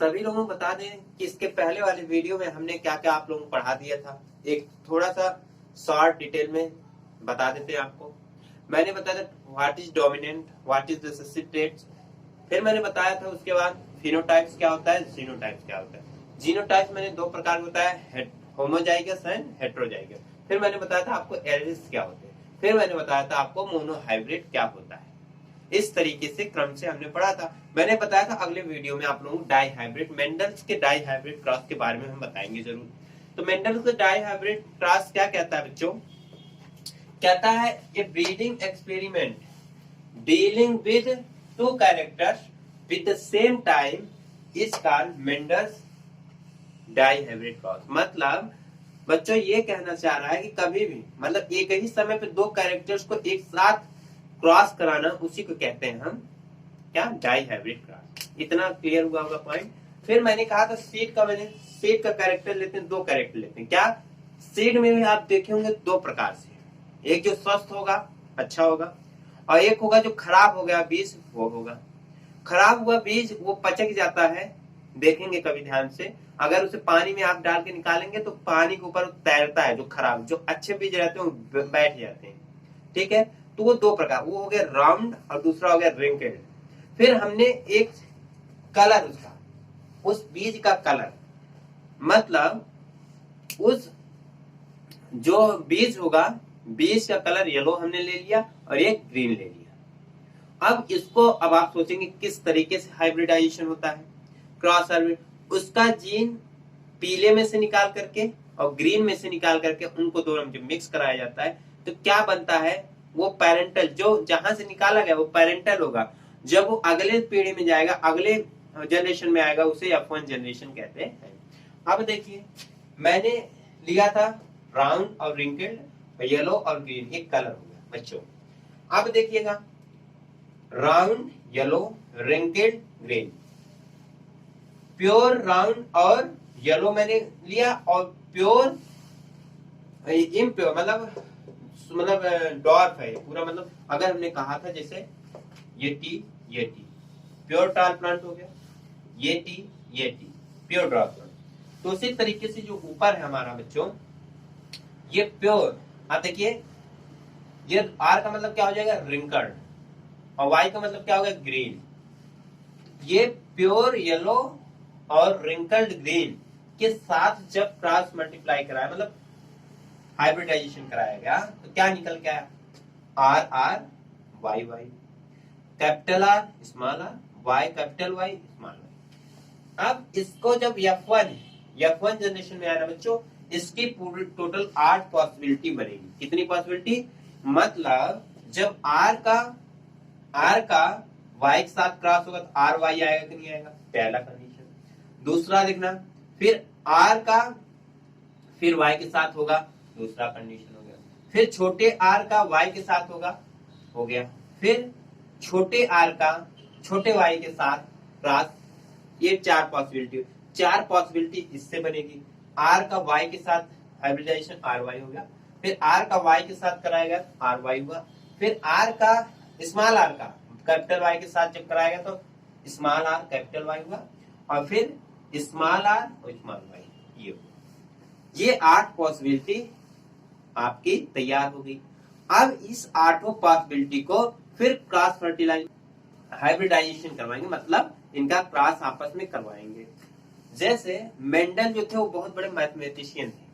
सभी लोगों को बता दें कि इसके पहले वाले वीडियो में हमने क्या क्या आप लोगों को पढ़ा दिया था, एक थोड़ा सा शॉर्ट डिटेल में बता देते हैं आपको। मैंने बताया था what is dominant, what is recessive traits. फिर मैंने बताया था उसके बाद फिनोटाइप्स क्या होता है, जीनोटाइप्स क्या होता है। जीनोटाइप्स मैंने दो प्रकार बताया, होमोजाइगस एंड हेटेरोजाइगस। फिर मैंने बताया था आपको एरिस क्या होते हैं। फिर मैंने बताया था आपको मोनोहाइब्रिड क्या होता है। इस तरीके से क्रम से हमने पढ़ा था। मैंने बताया था अगले वीडियो में आप लोगों को डाई हाइब्रिड, मेंडल्स के डाई हाइब्रिड क्रॉस के बारे में हम बताएंगे जरूर। तो मेंडल्स के डाई हाइब्रिड क्रॉस क्या कहता है बच्चों? कहता है a breeding experiment dealing with two characters with the same time is called Mendel's dihybrid cross. मतलब बच्चों ये कहना चाह रहा है कि कभी भी मतलब एक ही समय पे दो कैरेक्टर्स को एक साथ क्रॉस कराना, उसी को कहते हैं हम क्या, डाई हाइब्रिड क्रॉस। इतना क्लियर हुआ होगा पॉइंट। फिर मैंने कहा था सीड का, मैंने सीड का कैरेक्टर लेते हैं, दो कैरेक्टर लेते हैं। क्या सीड में भी आप देखे होंगे दो प्रकार से, एक जो स्वस्थ होगा, अच्छा होगा, और एक होगा जो खराब हो गया बीज, वो होगा। खराब हुआ बीज वो पचक जाता है, देखेंगे कभी ध्यान से, अगर उसे पानी में आप डाल के निकालेंगे तो पानी के ऊपर तैरता है। जो खराब, जो अच्छे बीज रहते हैं वो बैठ जाते हैं, ठीक है। तो वो दो प्रकार, वो हो गया राउंड और दूसरा हो गया रिंकेड। फिर हमने एक कलर उसका, उस बीज का कलर, मतलब उस जो बीज होगा, बीज का कलर येलो हमने ले लिया और एक ग्रीन ले लिया। अब इसको, अब आप सोचेंगे किस तरीके से हाइब्रिडाइजेशन होता है, क्रॉस हाइब्रिड। उसका जीन पीले में से निकाल करके और ग्रीन में से निकाल करके उनको दोनों में मिक्स कराया जाता है, तो क्या बनता है, वो पेरेंटल, जो जहां से निकाला गया वो पेरेंटल होगा। जब वो अगले पीढ़ी में जाएगा, अगले जनरेशन में आएगा, उसे F1 जनरेशन कहते हैं। अब देखिए मैंने लिया था राउंड और रिंकल्ड, येलो और ग्रीन, एक कलर हो गया बच्चों। अब देखिएगा round yellow, wrinkled green, pure round और येलो मैंने लिया, और प्योर इम्प्योर मतलब डॉर्फ है पूरा। मतलब अगर हमने कहा था जैसे ये टी प्योर टाल प्लांट हो गया, ये टी प्योर ड्रॉप प्लांट। तो उसी तरीके से जो ऊपर है हमारा बच्चों, ये प्योर, आप देखिए ये आर का मतलब क्या हो जाएगा, रिंकल्ड, और वाई का मतलब क्या होगा, ग्रीन। ये प्योर येलो और रिंकल्ड ग्रीन के साथ जब क्रॉस मल्टीप्लाई कराया, मतलब हाइब्रिडाइजेशन कराया गया, तो क्या निकल के आया, R R Y Y, capital R small R, Y capital Y small Y. अब इसको जब F1 जनरेशन में आया बच्चों, इसकी पूरी टोटल 8 पॉसिबिलिटी बनेगी। कितनी पॉसिबिलिटी, मतलब जब आर का वाई के साथ क्रॉस होगा तो आर वाई आएगा कि नहीं आएगा, पहला कंडीशन। दूसरा देखना, फिर आर का फिर वाई के साथ होगा, दूसरा कंडीशन हो गया। फिर छोटे आर का वाई के साथ होगा, हो गया। फिर छोटे आर का छोटे वाई के साथ क्रॉस, ये 4 पॉसिबिलिटी इससे बनेगी। आर का वाई के साथ हाइब्रिडाइजेशन आर वाई हो गया, फिर आर का वाई के साथ कराएगा आर वाई हुआ, फिर आर का स्मॉल आर का कैपिटल वाई के साथ जब कराएगा तो स्मॉल आर कैपिटल वाई हुआ, और फिर स्मॉल आर और स्मॉल वाई। ये 8 पॉसिबिलिटी आपकी तैयार हो गई। अब इस 8 पॉसिबिलिटी को फिर क्रॉस फर्टिलाइज हाइब्रिडाइजेशन करवाएंगे, मतलब इनका क्रॉस आपस में करवाएंगे। जैसे मेंडल जो थे वो बहुत बड़े मैथमेटिशियन थे,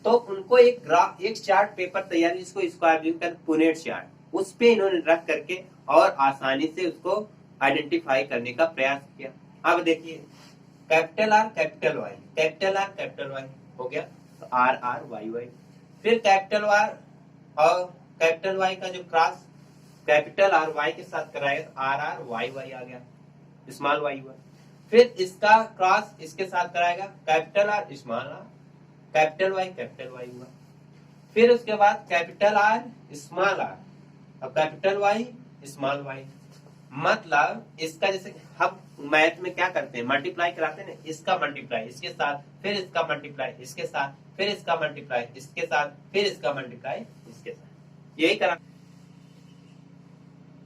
तो उनको एक चार्ट पेपर तैयार, जिसको स्क्वायर पुनेट चार्ट, उस पे इन्होंने रख करके और आसानी से उसको आइडेंटिफाई करने का प्रयास किया। अब देखिए capital R capital Y, capital R capital Y हो गया, तो आर आर वाई वाई। फिर कैपिटल आर और कैपिटल वाई का जो क्रॉस कैपिटल आर वाई के साथ कराएगा तो आर आर वाई वाई आ गया, स्मॉल वाई हुआ। फिर इसका क्रॉस इसके साथ कराएगा, capital R small R, capital Y हुआ। फिर उसके बाद कैपिटल आर स्मॉल आर और कैपिटल वाई स्मॉल वाई। मतलब इसका जैसे हम मैथ में क्या करते हैं, मल्टीप्लाई कराते हैं ना, इसका मल्टीप्लाई इसके साथ, फिर इसका मल्टीप्लाई इसके साथ, फिर इसका मल्टीप्लाई इसके साथ, फिर इसका मल्टीप्लाई इसके साथ, यही करा।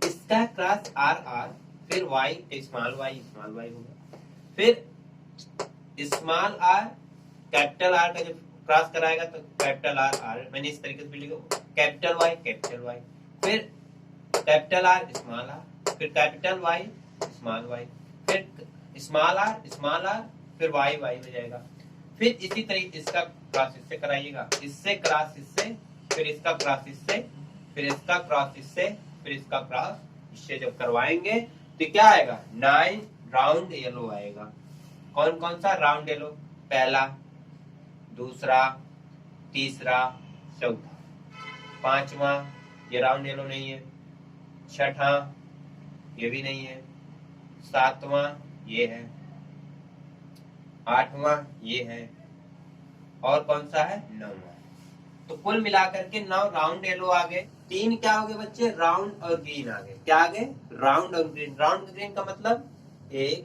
इसका क्रॉस आर आर, फिर वाई स्मॉल वाई होगा, फिर स्मॉल आर कैपिटल आर का जब क्रॉस कराएगा तो कैपिटल आर आर, मैंने इस तरीके से लिखा, कैपिटल वाई, फिर कैपिटल आर, फिर कैपिटल वाई, फिर स्मॉल आर, फिर वाई हो जाएगा। फिर इसी तरीके इसका क्रॉस इससे कराइएगा, इससे क्रॉस इससे, फिर इसका क्रॉस इससे, फिर इसका क्रॉस इससे, फिर इसका क्रॉस इससे जब करवाएंगे तो क्या आएगा, 9 राउंड येलो आएगा। कौन कौन सा राउंड येलो, पहला, दूसरा, तीसरा, चौथा, पांचवा ये राउंड येलो नहीं है, छठा ये भी नहीं है, सातवां ये है, आठवां ये है, और कौन सा है, नौवां। तो कुल मिलाकर के 9 राउंड येलो आ गए। 3 क्या हो गए बच्चे, राउंड और ग्रीन आ गए। क्या आ गए, राउंड और ग्रीन। राउंड ग्रीन का मतलब 1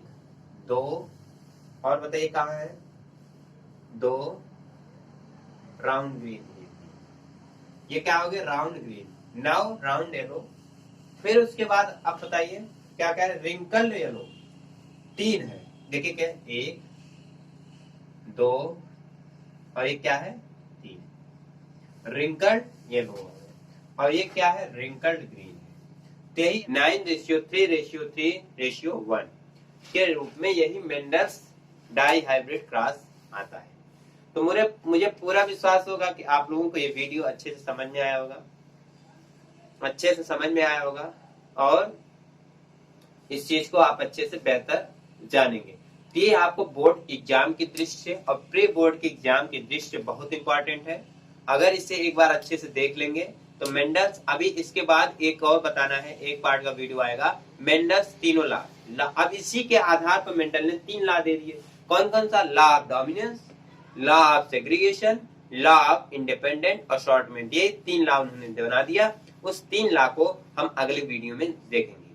2, और बताइए कहाँ है, 2 राउंड ग्रीन, ये क्या हो गया, राउंड ग्रीन। 9 round yellow. फिर उसके बाद अब बताइए क्या कह रहे, रिंकल्ड येलो 3 है। देखिए क्या, 1 2 और ये क्या है, 3 रिंकल्ड येलो। और ये क्या है, रिंकल्ड ग्रीन है। तो यही 9:3:3:1 के रूप में यही मेंडल्स डाई हाइब्रिड क्रॉस आता है। तो मुझे पूरा विश्वास होगा कि आप लोगों को ये वीडियो अच्छे से समझ में आया होगा और इस चीज को आप अच्छे से बेहतर जानेंगे। तो ये आपको बोर्ड एग्जाम की दृष्टि से और प्री बोर्ड के एग्जाम की दृष्टि से बहुत इंपॉर्टेंट है। अगर इसे एक बार अच्छे से देख लेंगे तो मेंडल्स, अभी इसके बाद एक और बताना है, एक पार्ट का वीडियो आएगा, मेंडल्स तीनों ला। अब इसी के आधार पर मेंडल ने 3 ला दे दिए। कौन कौन सा, law of dominance, law of segregation, law of independent assortment, ये 3 लॉ उन्होंने बना दिया। उस 3 लॉ को हम अगले वीडियो में देखेंगे।